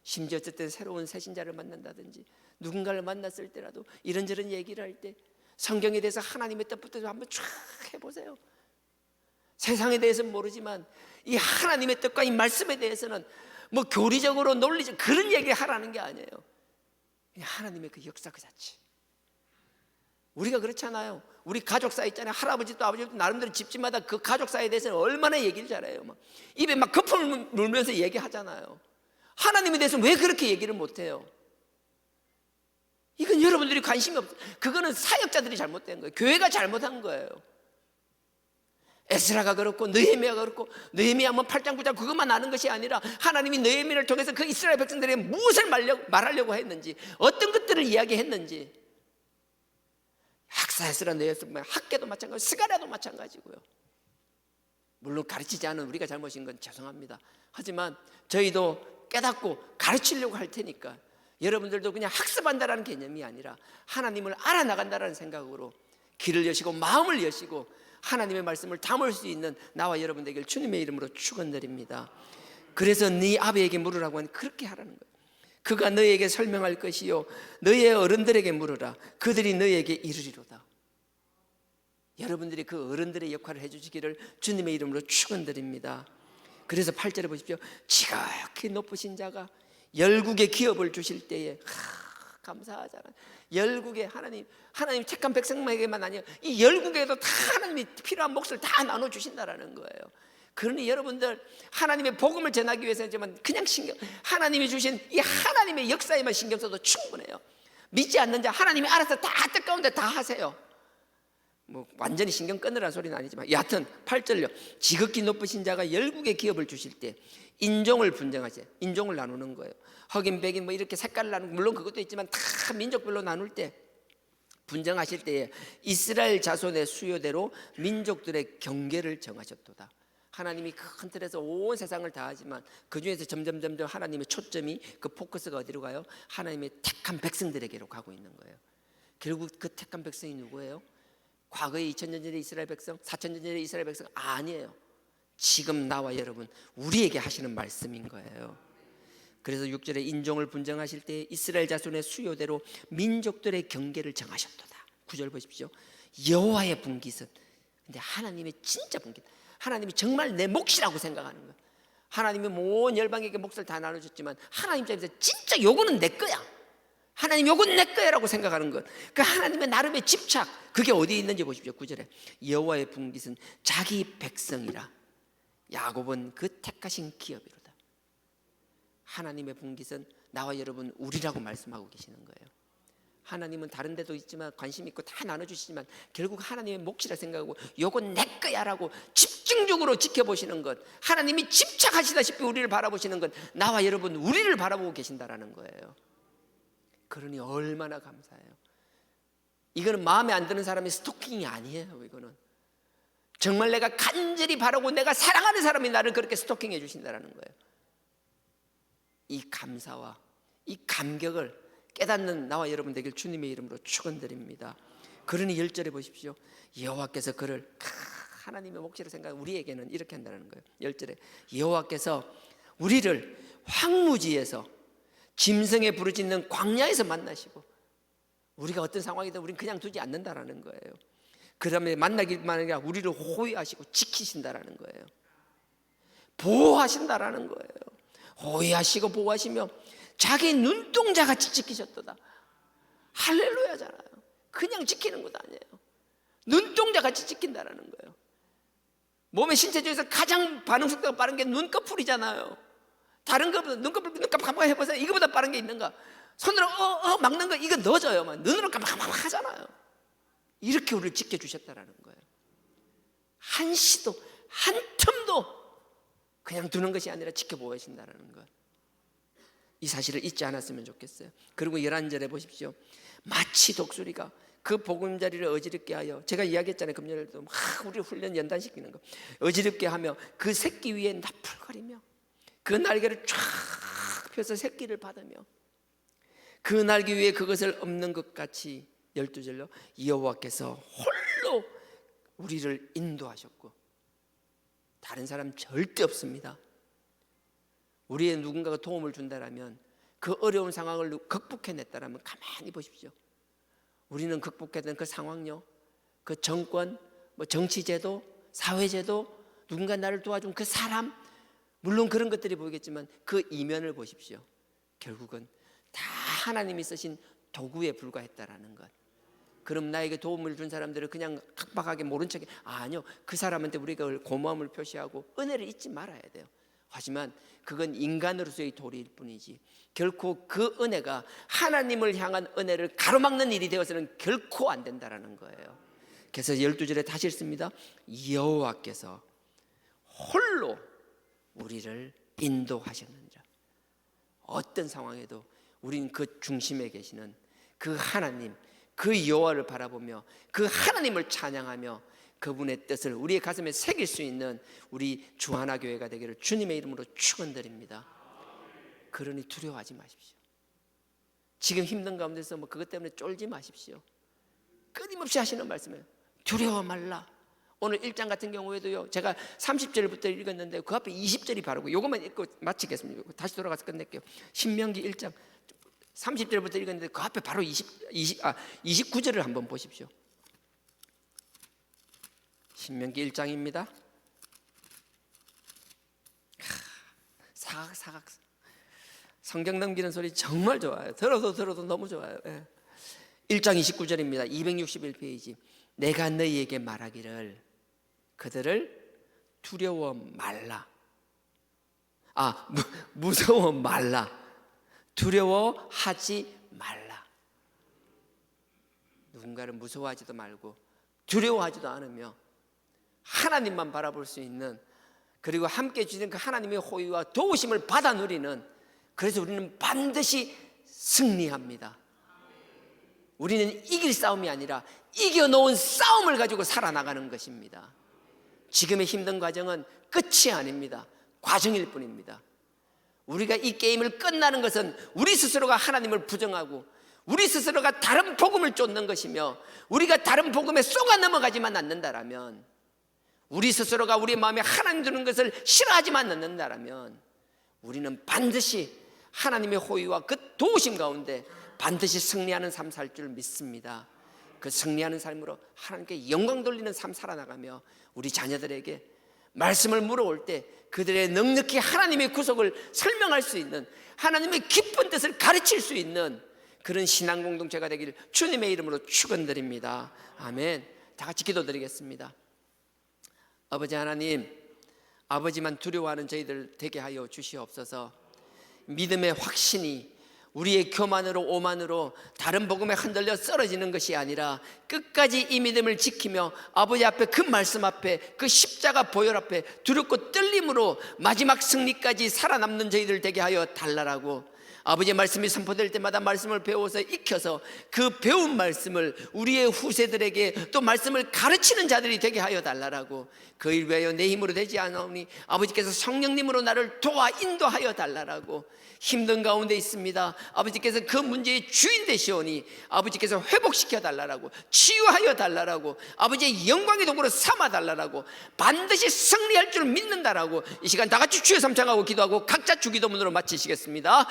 심지어 어쨌든 새로운 새신자를 만난다든지 누군가를 만났을 때라도 이런저런 얘기를 할 때 성경에 대해서 하나님의 뜻부터 한번 쫙 해보세요. 세상에 대해서는 모르지만 이 하나님의 뜻과 이 말씀에 대해서는 뭐 교리적으로 논리적 그런 얘기 하라는 게 아니에요. 하나님의 그 역사 그 자체. 우리가 그렇잖아요. 우리 가족사 있잖아요. 할아버지도 아버지도 나름대로 집집마다 그 가족사에 대해서는 얼마나 얘기를 잘해요. 막 입에 막 거품을 물면서 얘기하잖아요. 하나님에 대해서는 왜 그렇게 얘기를 못해요? 이건 여러분들이 관심이 없어요. 그거는 사역자들이 잘못된 거예요. 교회가 잘못한 거예요. 에스라가 그렇고 느헤미야가 그렇고, 느헤미야 뭐 8장 9장 그것만 아는 것이 아니라 하나님이 느헤미야를 통해서 그 이스라엘 백성들에게 무엇을 말하려고 했는지, 어떤 것들을 이야기했는지. 학사에스라 느헤미야, 학계도 마찬가지고 스가랴도 마찬가지고요. 물론 가르치지 않은 우리가 잘못인 건 죄송합니다. 하지만 저희도 깨닫고 가르치려고 할 테니까 여러분들도 그냥 학습한다라는 개념이 아니라 하나님을 알아나간다라는 생각으로 귀를 여시고 마음을 여시고 하나님의 말씀을 담을 수 있는 나와 여러분 되길 주님의 이름으로 축원드립니다. 그래서 네 아버지에게 물으라고 하니 그렇게 하라는 거예요. 그가 너에게 설명할 것이요 너의 어른들에게 물으라. 그들이 너에게 이르리로다. 여러분들이 그 어른들의 역할을 해주시기를 주님의 이름으로 축원드립니다. 그래서 8절에 보십시오. 지극히 높으신 자가 열국의 기업을 주실 때에 감사하잖아요. 열국에 하나님 택한 백성에게만 아니라 이 열국에도 다 하나님이 필요한 몫을 다 나눠주신다라는 거예요. 그러니 여러분들 하나님의 복음을 전하기 위해서는 그냥 하나님이 주신 이 하나님의 역사에만 신경 써도 충분해요. 믿지 않는 자 하나님이 알아서 다 뜻가운데 다 하세요. 뭐 완전히 신경 끊으라는 소리는 아니지만 여하튼 8절요. 지극히 높으신 자가 열국의 기업을 주실 때 인종을 분정하세요. 인종을 나누는 거예요. 흑인 백인 뭐 이렇게 색깔을 나누고 물론 그것도 있지만 다 민족별로 나눌 때 분정하실 때에 이스라엘 자손의 수요대로 민족들의 경계를 정하셨도다. 하나님이 큰 틀에서 온 세상을 다 하지만 그중에서 점점 하나님의 초점이 그 포커스가 어디로 가요? 하나님의 택한 백성들에게로 가고 있는 거예요. 결국 그 택한 백성이 누구예요? 과거에 2000년 전의 이스라엘 백성, 4000년 전의 이스라엘 백성 아니에요. 지금 나와 여러분 우리에게 하시는 말씀인 거예요. 그래서 6절에 인종을 분정하실 때 이스라엘 자손의 수요대로 민족들의 경계를 정하셨도다. 9절 보십시오. 여호와의 분깃은, 근데 하나님의 진짜 분깃, 하나님이 정말 내 몫이라고 생각하는 거예요. 하나님이 온 열방에게 몫을 다 나눠줬지만 하나님 입장에서 진짜 요거는 내 거야, 하나님 요건 내 거야라고 생각하는 것, 그 하나님의 나름의 집착, 그게 어디에 있는지 보십시오. 9절에 여호와의 분깃은 자기 백성이라 야곱은 그 택하신 기업이로다. 하나님의 분깃은 나와 여러분 우리라고 말씀하고 계시는 거예요. 하나님은 다른 데도 있지만 관심 있고 다 나눠주시지만 결국 하나님의 몫이라 생각하고 요건 내 거야라고 집중적으로 지켜보시는 것, 하나님이 집착하시다시피 우리를 바라보시는 것, 나와 여러분 우리를 바라보고 계신다라는 거예요. 그러니 얼마나 감사해요. 이거는 마음에 안 드는 사람의 스토킹이 아니에요. 이거는 정말 내가 간절히 바라고 내가 사랑하는 사람이 나를 그렇게 스토킹해 주신다라는 거예요. 이 감사와 이 감격을 깨닫는 나와 여러분 되길 주님의 이름으로 축원드립니다. 그러니 10절에 보십시오. 여호와께서 그를 하나님의 몫이라 생각 우리에게는 이렇게 한다는 거예요. 10절에 여호와께서 우리를 황무지에서 짐승에 부르짖는 광야에서 만나시고, 우리가 어떤 상황이든 우리는 그냥 두지 않는다라는 거예요. 그 다음에 만나기만 아니라 우리를 호위하시고 지키신다라는 거예요. 보호하신다라는 거예요. 호위하시고 보호하시며 자기 눈동자같이 지키셨도다. 할렐루야잖아요. 그냥 지키는 것도 아니에요. 눈동자같이 지킨다라는 거예요. 몸의 신체 중에서 가장 반응 속도가 빠른 게 눈꺼풀이잖아요. 다른 것보다 눈꺼풀 깜빡 해보세요. 이거보다 빠른 게 있는가? 손으로 막는 거 이거 넣어줘요. 눈으로 깜빡 하잖아요. 이렇게 우리를 지켜주셨다라는 거예요. 한 시도 한 틈도 그냥 두는 것이 아니라 지켜보신다라는 것, 이 사실을 잊지 않았으면 좋겠어요. 그리고 11절에 보십시오. 마치 독수리가 그 보금자리를 어지럽게 하여, 제가 이야기했잖아요. 금요일에도 막 우리 훈련 연단시키는 거, 어지럽게 하며 그 새끼 위에 나풀거리며 그 날개를 쫙 펴서 새끼를 받으며 그 날개 위에 그것을 엎는 것 같이 12절로 여호와께서 홀로 우리를 인도하셨고 다른 사람 절대 없습니다. 우리의 누군가가 도움을 준다라면, 그 어려운 상황을 극복해냈다라면 가만히 보십시오. 우리는 극복했던 그 상황요, 그 정권, 정치제도, 사회제도, 누군가 나를 도와준 그 사람, 물론 그런 것들이 보이겠지만 그 이면을 보십시오. 결국은 다 하나님이 쓰신 도구에 불과했다라는 것. 그럼 나에게 도움을 준 사람들을 그냥 각박하게 모른 척해, 아니요, 그 사람한테 우리가 고마움을 표시하고 은혜를 잊지 말아야 돼요. 하지만 그건 인간으로서의 도리일 뿐이지 결코 그 은혜가 하나님을 향한 은혜를 가로막는 일이 되어서는 결코 안 된다라는 거예요. 그래서 12절에 다시 읽습니다. 여호와께서 홀로 우리를 인도하셨느니라. 어떤 상황에도 우리는 그 중심에 계시는 그 하나님, 그 여호와를 바라보며 그 하나님을 찬양하며 그분의 뜻을 우리의 가슴에 새길 수 있는 우리 주하나교회가 되기를 주님의 이름으로 축원드립니다. 그러니 두려워하지 마십시오. 지금 힘든 가운데서 그것 때문에 쫄지 마십시오. 끊임없이 하시는 말씀이에요. 두려워 말라. 오늘 1장 같은 경우에도요, 제가 30절부터 읽었는데 그 앞에 20절이 바르고, 이것만 읽고 마치겠습니다. 다시 돌아가서 끝낼게요. 신명기 1장 30절부터 읽었는데 그 앞에 바로 29절을 한번 보십시오. 신명기 1장입니다. 사각 성경 넘기는 소리 정말 좋아요. 들어도 너무 좋아요. 1장 29절입니다. 261페이지. 내가 너희에게 말하기를 그들을 두려워 말라. 무서워 말라. 두려워하지 말라. 누군가를 무서워하지도 말고 두려워하지도 않으며 하나님만 바라볼 수 있는, 그리고 함께 주시는 그 하나님의 호의와 도우심을 받아 누리는, 그래서 우리는 반드시 승리합니다. 우리는 이길 싸움이 아니라 이겨놓은 싸움을 가지고 살아나가는 것입니다. 지금의 힘든 과정은 끝이 아닙니다. 과정일 뿐입니다. 우리가 이 게임을 끝나는 것은 우리 스스로가 하나님을 부정하고 우리 스스로가 다른 복음을 쫓는 것이며, 우리가 다른 복음에 쏘가 넘어가지만 않는다라면, 우리 스스로가 우리 마음에 하나님 두는 것을 싫어하지만 않는다라면, 우리는 반드시 하나님의 호의와 그 도우심 가운데 반드시 승리하는 삶 살 줄 믿습니다. 그 승리하는 삶으로 하나님께 영광 돌리는 삶 살아나가며, 우리 자녀들에게 말씀을 물어올 때 그들의 넉넉히 하나님의 구속을 설명할 수 있는, 하나님의 깊은 뜻을 가르칠 수 있는 그런 신앙 공동체가 되기를 주님의 이름으로 축원드립니다. 아멘. 다 같이 기도드리겠습니다. 아버지 하나님, 아버지만 두려워하는 저희들 되게 하여 주시옵소서. 믿음의 확신이 우리의 교만으로 오만으로 다른 복음에 흔들려 쓰러지는 것이 아니라 끝까지 이 믿음을 지키며 아버지 앞에, 그 말씀 앞에, 그 십자가 보혈 앞에 두렵고 떨림으로 마지막 승리까지 살아남는 저희들 되게 하여 달라라고, 아버지의 말씀이 선포될 때마다 말씀을 배워서 익혀서 그 배운 말씀을 우리의 후세들에게 또 말씀을 가르치는 자들이 되게 하여 달라라고, 그 일 외에 내 힘으로 되지 않으니 아버지께서 성령님으로 나를 도와 인도하여 달라라고, 힘든 가운데 있습니다. 아버지께서 그 문제의 주인 되시오니 아버지께서 회복시켜 달라라고, 치유하여 달라라고, 아버지의 영광의 도구로 삼아 달라라고, 반드시 승리할 줄 믿는다라고, 이 시간 다 같이 주여 삼창하고 기도하고 각자 주기도문으로 마치시겠습니다.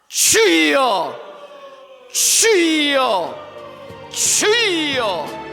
주여, 주여, 주여.